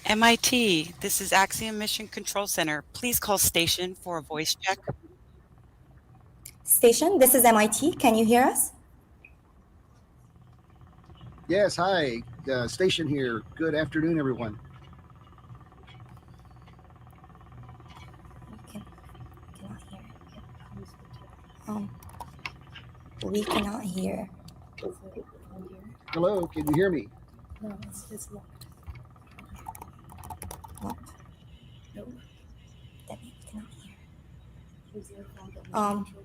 MIT, this is Axiom Mission Control Center. Please call station for a voice check. Station, this is MIT. Can you hear us? Yes, hi. Station here. Good afternoon, everyone. We cannot hear. Hello, can you hear me? No, it's locked. What? No. That we cannot hear.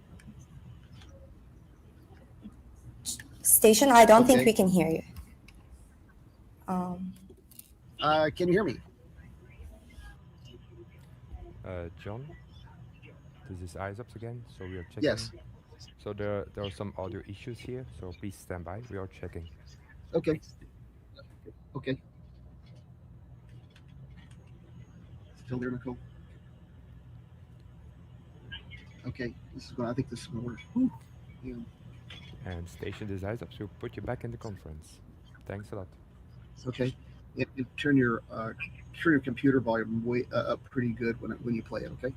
Station, I don't think we can hear you. Can you hear me? John, this is Isaacs again. So we are checking. Yes. So there are some audio issues here. So please stand by. We are checking. Okay. Okay. Still there, Nicole? Okay. I think this is going to work. Whew. Yeah. And station this Isaacs. We'll put you back in the conference. Thanks a lot. Okay. Turn your computer volume way up pretty good when you play it. Okay.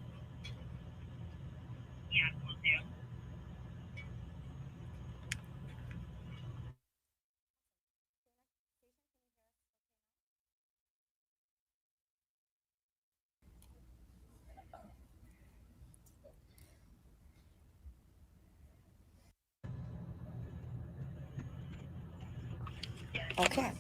Okay,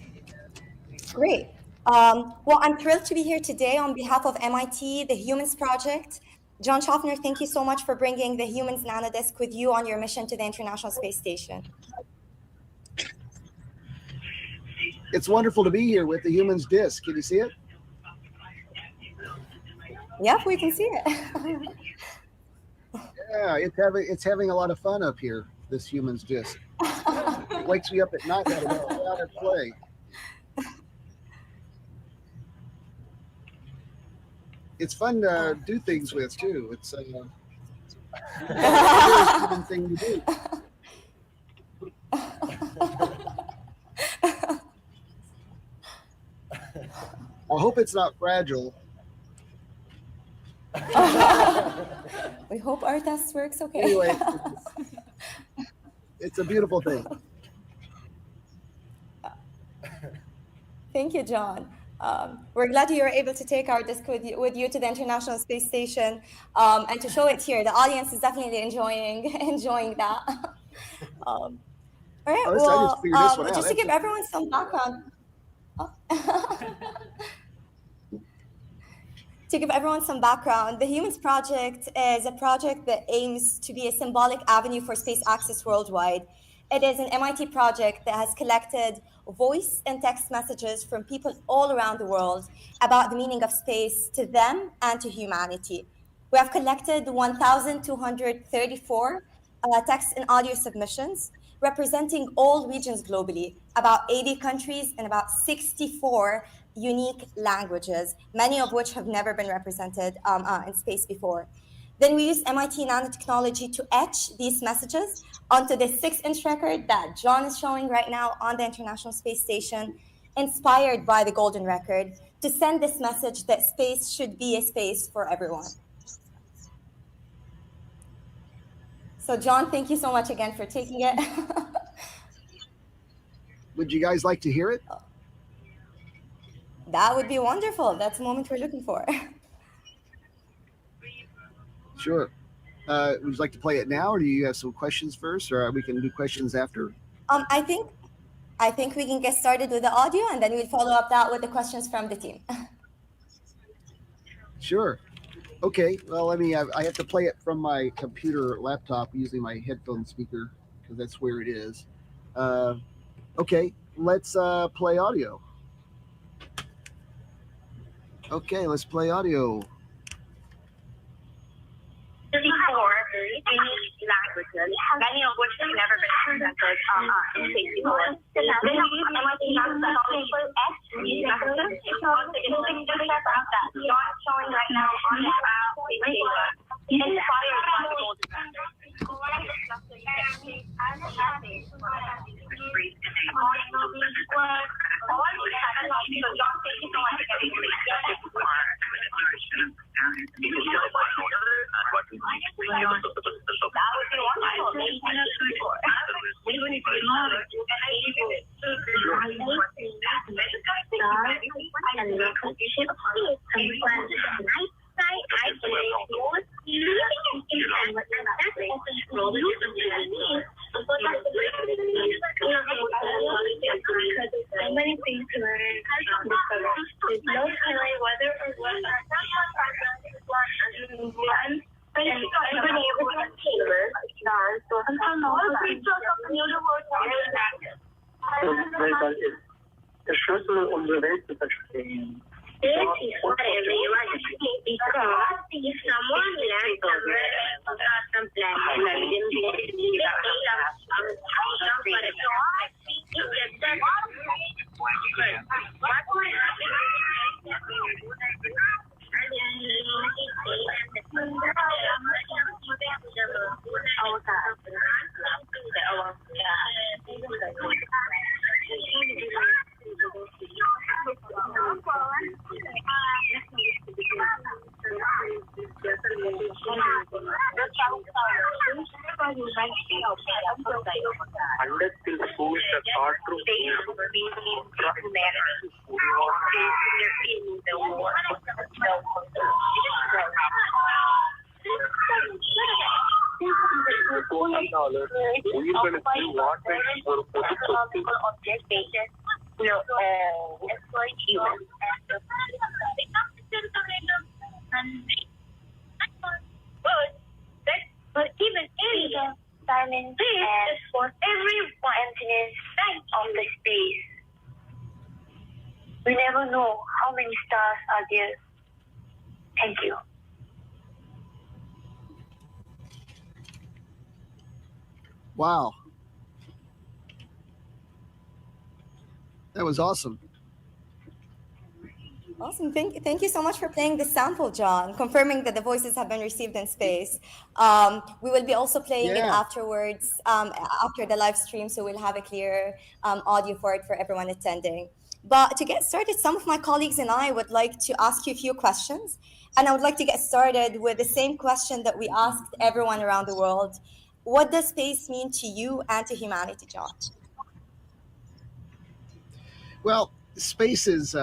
great. Well, I'm thrilled to be here today on behalf of MIT, the Humans Project. John Shoffner, thank you so much for bringing the Humans Nanodisk with you on your mission to the International Space Station. It's wonderful to be here with the Humans Disk. Can you see it? Yep, we can see it. Yeah, it's having a lot of fun up here, this Humans Disk. It wakes me up at night to go out and play. It's fun to do things with too. It's a very fun thing to do. I hope it's not fragile. We hope our test works okay. Anyway, it's a beautiful thing. Thank you, John. We're glad you were able to take our disk with you to the International Space Station and to show it here. The audience is definitely enjoying that. All right, well, just to give everyone some background. To give everyone some background, the Humans Project is a project that aims to be a symbolic avenue for space access worldwide. It is an MIT project that has collected voice and text messages from people all around the world about the meaning of space to them and to humanity. We have collected 1,234 text and audio submissions representing all regions globally, about 80 countries and about 64 unique languages, many of which have never been represented in space before. Then we use MIT nanotechnology to etch these messages onto the 6-inch record that John is showing right now on the International Space Station, inspired by the Golden Record, to send this message that space should be a space for everyone. So John, thank you so much again for taking it. Would you guys like to hear it? That would be wonderful. That's the moment we're looking for. Sure. Would you like to play it now, or do you have some questions first, or we can do questions after? I think we can get started with the audio, and then we'll follow up that with the questions from the team. Sure. Okay. Well, I have to play it from my computer laptop using my headphone speaker because that's where it is. Okay. Let's play audio. Okay. Let's play audio. 34 unique languages, many of which have never been presented in space before. Then we use MIT nanotechnology to etch these messages onto the 6-inch record that John is showing right now on the space station, inspired by the Golden Record. So John, thank you so much again. Many things to learn and discover. There's no telling whether or what Der Schlüssel, unsere Welt zu verstehen. This is what everyone because if someone learns some Unless the schools are taught to exploit humans. But even in silence is for everyone emptiness of the space. We never know how many stars are there. Thank you. Wow. That was awesome. Awesome. Thank you so much for playing the sample, John, confirming that the voices have been received in space. We will be also playing it afterwards, after the live stream, so we'll have a clear audio for it for everyone attending. But to get started, some of my colleagues and I would like to ask you a few questions. And I would like to get started with the same question that we asked everyone around the world. What does space mean to you and to humanity, John? Well, space is,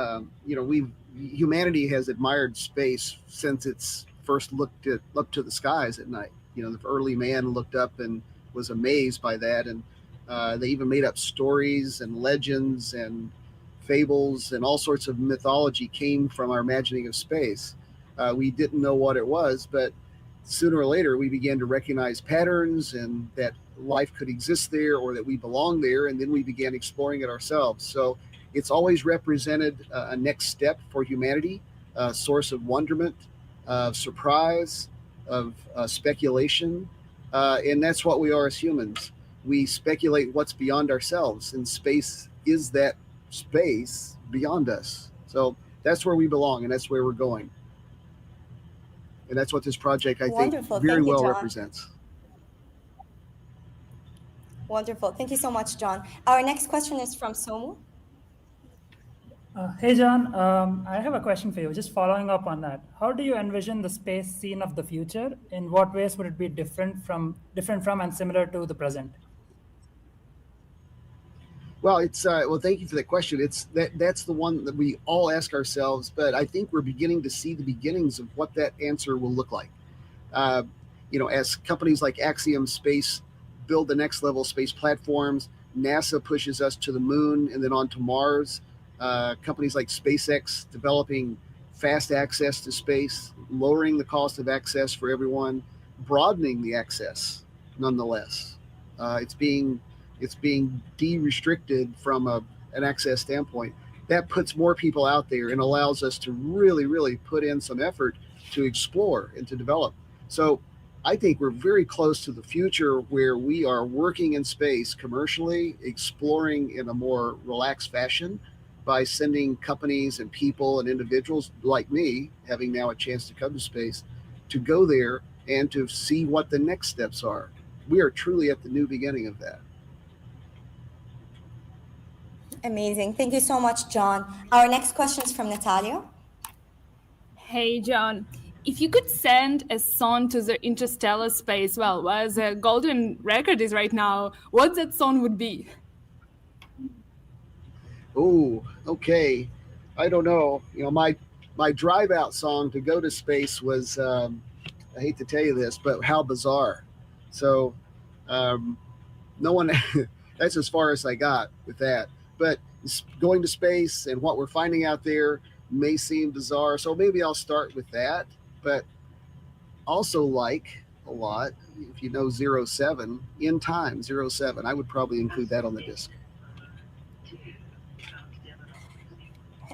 humanity has admired space since it's first looked up to the skies at night. The early man looked up and was amazed by that. And they even made up stories and legends and fables, and all sorts of mythology came from our imagining of space. We didn't know what it was, but sooner or later we began to recognize patterns and that life could exist there, or that we belong there. And then we began exploring it ourselves. So it's always represented a next step for humanity, a source of wonderment, of surprise, of speculation. And that's what we are as humans. We speculate what's beyond ourselves, and space is that space beyond us. So that's where we belong, and that's where we're going. And that's what this project, I think, very well represents. Wonderful. Thank you so much, John. Our next question is from Somu. Hey, John, I have a question for you. Just following up on that. How do you envision the space scene of the future? In what ways would it be different from and similar to the present? Well, thank you for that question. That's the one that we all ask ourselves, but I think we're beginning to see the beginnings of what that answer will look like. As companies like Axiom Space build the next level space platforms, NASA pushes us to the moon and then on to Mars. Companies like SpaceX developing fast access to space, lowering the cost of access for everyone, broadening the access nonetheless. It's being de-restricted from an access standpoint. That puts more people out there and allows us to really, really put in some effort to explore and to develop. So I think we're very close to the future where we are working in space commercially, exploring in a more relaxed fashion, by sending companies and people and individuals like me, having now a chance to come to space, to go there and to see what the next steps are. We are truly at the new beginning of that. Amazing. Thank you so much, John. Our next question is from Natalia. Hey, John. if you could send a song to the interstellar space, well, where the golden record is right now, what that song would be? Oh, okay. I don't know. My drive out song to go to space was I hate to tell you this, but How Bizarre. So um, no one that's as far as I got with that. But going to space and what we're finding out there may seem bizarre, so maybe I'll start with that. But also like a lot, if you know 07 in time 07, I would probably include that on the disc.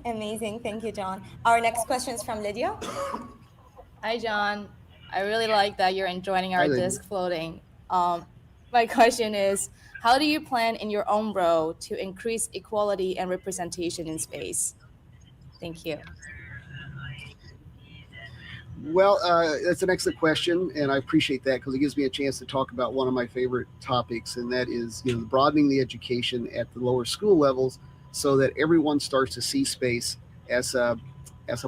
Amazing. Thank you, John. Our next question is from Lydia. Hi, John. I really like that you're enjoying our Hi, Lydia. disc floating. My question is, how do you plan in your own role to increase equality and representation in space? Thank you. Well, that's an excellent question, and I appreciate that because it gives me a chance to talk about one of my favorite topics, and that is, broadening the education at the lower school levels so that everyone starts to see space as a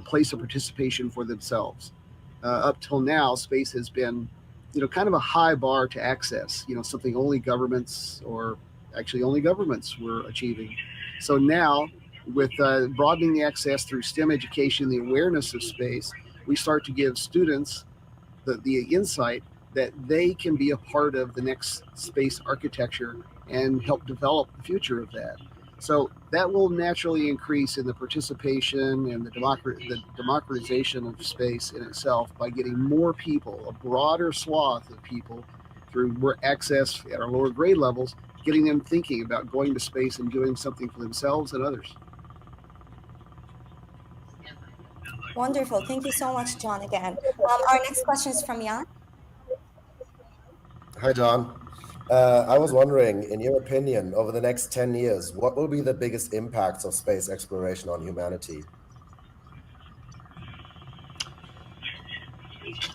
place of participation for themselves. Up till now, space has been, kind of a high bar to access. Something only governments, or actually only governments, were achieving. So now, with broadening the access through STEM education, the awareness of space, we start to give students the insight that they can be a part of the next space architecture and help develop the future of that. So that will naturally increase in the participation and the democratization of space in itself by getting more people, a broader swath of people, through more access at our lower grade levels, getting them thinking about going to space and doing something for themselves and others. Wonderful. Thank you so much, John, again. Our next question is from Jan. Hi, John. I was wondering, in your opinion, over the next 10 years, what will be the biggest impacts of space exploration on humanity?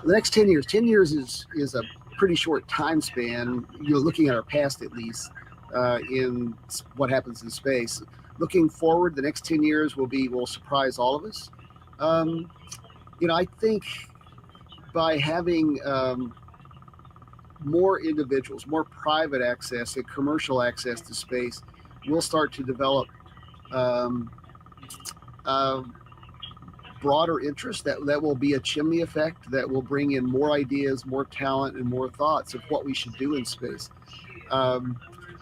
The next 10 years is a pretty short time span, looking at our past at least, in what happens in space. Looking forward, the next 10 years will surprise all of us. I think by having more individuals, more private access and commercial access to space, we'll start to develop broader interest that will be a chimney effect that will bring in more ideas, more talent, and more thoughts of what we should do in space.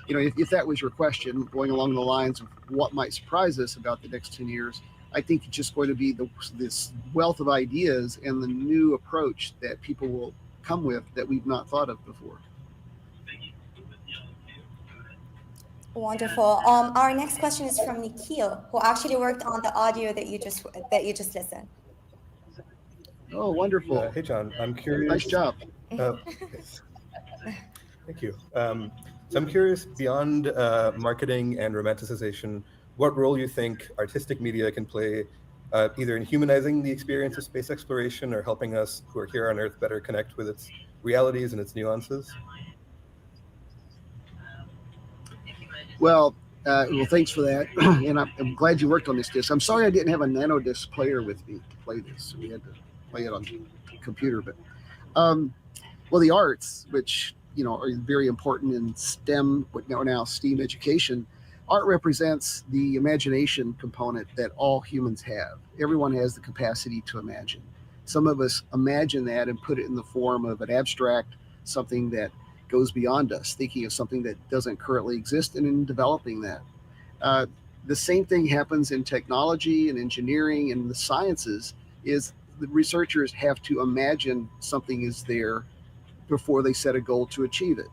If that was your question, going along the lines of what might surprise us about the next 10 years, I think it's just going to be this wealth of ideas and the new approach that people will come with that we've not thought of before. Wonderful. Our next question is from Nikhil, who actually worked on the audio that you just listened. Oh, wonderful. Hey, John. I'm curious. Nice job. Thank you. So I'm curious, beyond marketing and romanticization, what role you think artistic media can play either in humanizing the experience of space exploration or helping us who are here on Earth better connect with its realities and its nuances? Well, thanks for that. And I'm glad you worked on this disc. I'm sorry I didn't have a nano disc player with me to play this. So we had to play it on the computer. But, the arts, which, are very important in STEM, what now STEAM education, art represents the imagination component that all humans have. Everyone has the capacity to imagine. Some of us imagine that and put it in the form of an abstract, something that goes beyond us, thinking of something that doesn't currently exist, and in developing that. The same thing happens in technology and engineering and the sciences, is the researchers have to imagine something is there before they set a goal to achieve it.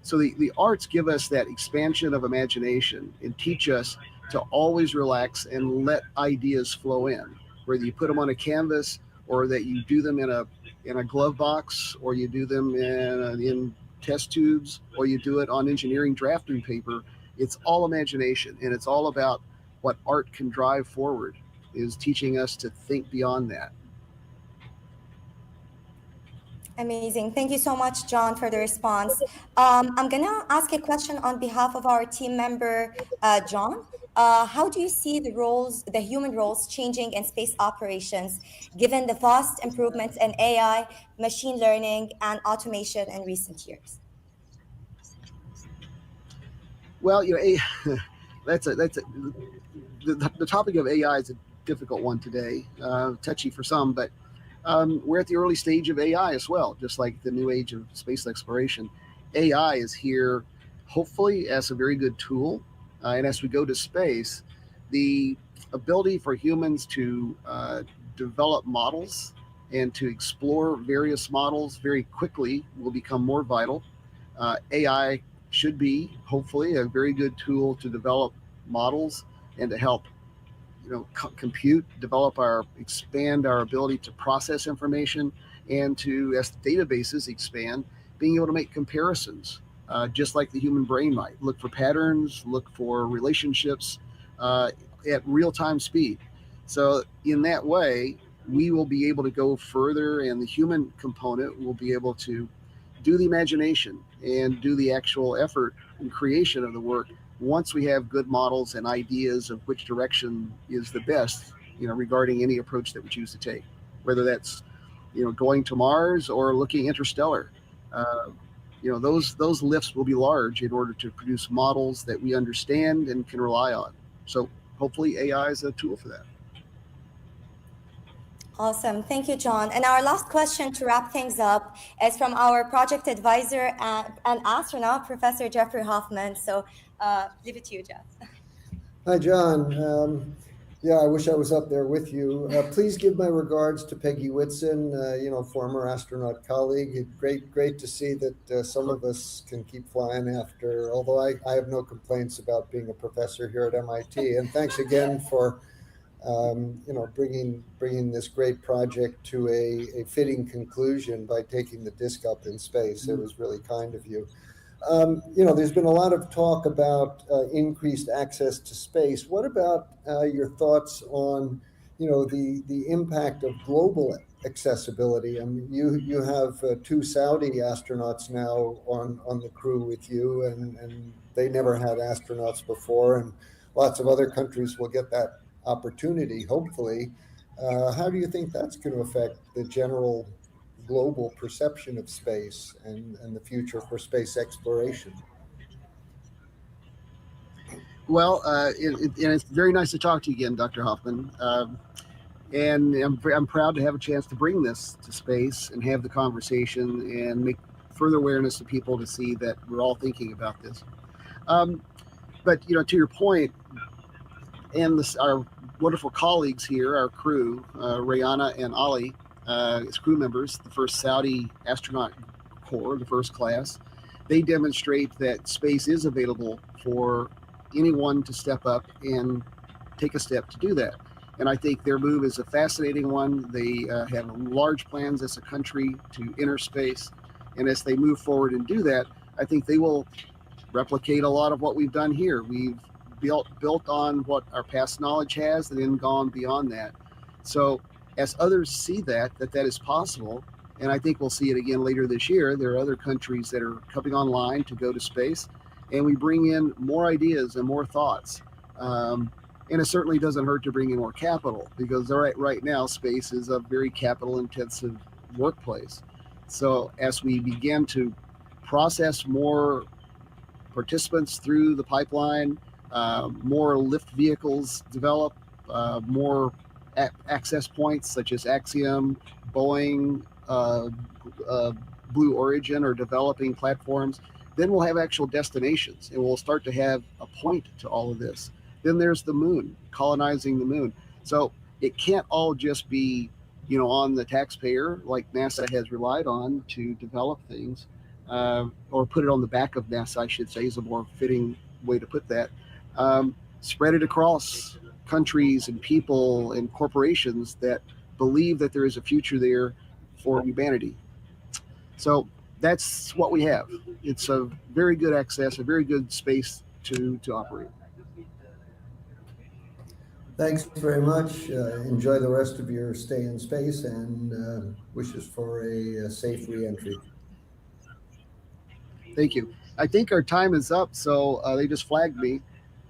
So the arts give us that expansion of imagination and teach us to always relax and let ideas flow in, whether you put them on a canvas or that you do them in a glove box, or you do them in test tubes, or you do it on engineering drafting paper. It's all imagination, and it's all about what art can drive forward, is teaching us to think beyond that. Amazing. Thank you so much, John, for the response. I'm going to ask a question on behalf of our team member, John. How do you see the human roles changing in space operations, given the vast improvements in AI, machine learning, and automation in recent years? Well, the topic of AI is a difficult one today, touchy for some, but we're at the early stage of AI as well, just like the new age of space exploration. AI is here, hopefully, as a very good tool. And as we go to space, the ability for humans to develop models and to explore various models very quickly will become more vital. AI should be, hopefully, a very good tool to develop models and to help compute, expand our ability to process information, and to, as the databases expand, being able to make comparisons, just like the human brain might. Look for patterns, look for relationships at real-time speed. So in that way, we will be able to go further, and the human component will be able to do the imagination and do the actual effort and creation of the work once we have good models and ideas of which direction is the best, regarding any approach that we choose to take, whether that's, going to Mars or looking interstellar. Those lifts will be large in order to produce models that we understand and can rely on. So hopefully AI is a tool for that. Awesome. Thank you, John. And our last question to wrap things up is from our project advisor and astronaut, Professor Jeffrey Hoffman. So leave it to you, Jeff. Hi, John. Yeah, I wish I was up there with you. Please give my regards to Peggy Whitson, former astronaut colleague. Great to see that some of us can keep flying after, although I have no complaints about being a professor here at MIT. And thanks again for bringing this great project to a fitting conclusion by taking the disc up in space. It was really kind of you. There's been a lot of talk about increased access to space. What about your thoughts on, the impact of global accessibility? I mean, you have 2 Saudi astronauts now on the crew with you, and they never had astronauts before, and lots of other countries will get that opportunity, hopefully. How do you think that's going to affect the general global perception of space and the future for space exploration? Well, and it's very nice to talk to you again, Dr. Hoffman. And I'm proud to have a chance to bring this to space and have the conversation and make further awareness to people to see that we're all thinking about this. But to your point, and our wonderful colleagues here, our crew, Rayana and Ali, as crew members, the first Saudi astronaut corps, the first class, they demonstrate that space is available for anyone to step up and take a step to do that. And I think their move is a fascinating one. They have large plans as a country to enter space. And as they move forward and do that, I think they will replicate a lot of what we've done here. We've built on what our past knowledge has and then gone beyond that. So as others see that is possible, and I think we'll see it again later this year, there are other countries that are coming online to go to space, and we bring in more ideas and more thoughts. And it certainly doesn't hurt to bring in more capital, because right now space is a very capital intensive workplace. So as we begin to process more participants through the pipeline, more lift vehicles develop, more access points such as Axiom, Boeing, Blue Origin are developing platforms, then we'll have actual destinations, and we'll start to have a point to all of this. Then there's the moon, colonizing the moon. So it can't all just be, on the taxpayer like NASA has relied on to develop things, or put it on the back of NASA, I should say, is a more fitting way to put that. Spread it across countries and people and corporations that believe that there is a future there for humanity. So that's what we have. It's a very good access, a very good space to operate. Thanks very much. Enjoy the rest of your stay in space, and wishes for a safe reentry. Thank you. I think our time is up, so they just flagged me.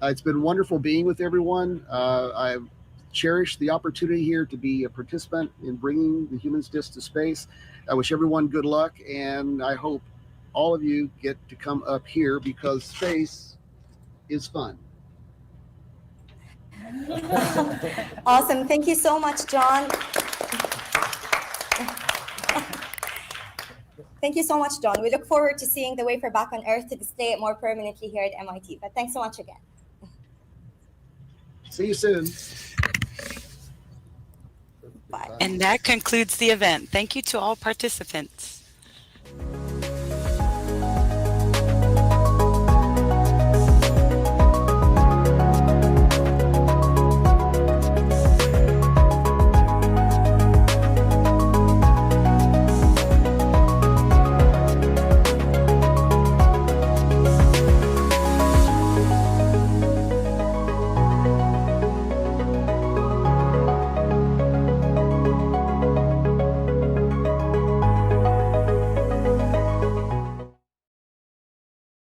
It's been wonderful being with everyone. I've cherished the opportunity here to be a participant in bringing the Human's Disk to space. I wish everyone good luck, and I hope all of you get to come up here because space is fun. Awesome. Thank you so much, John. Thank you so much, John. We look forward to seeing the wafer back on Earth to display it more permanently here at MIT. But thanks so much again. See you soon. Bye. And that concludes the event. Thank you to all participants.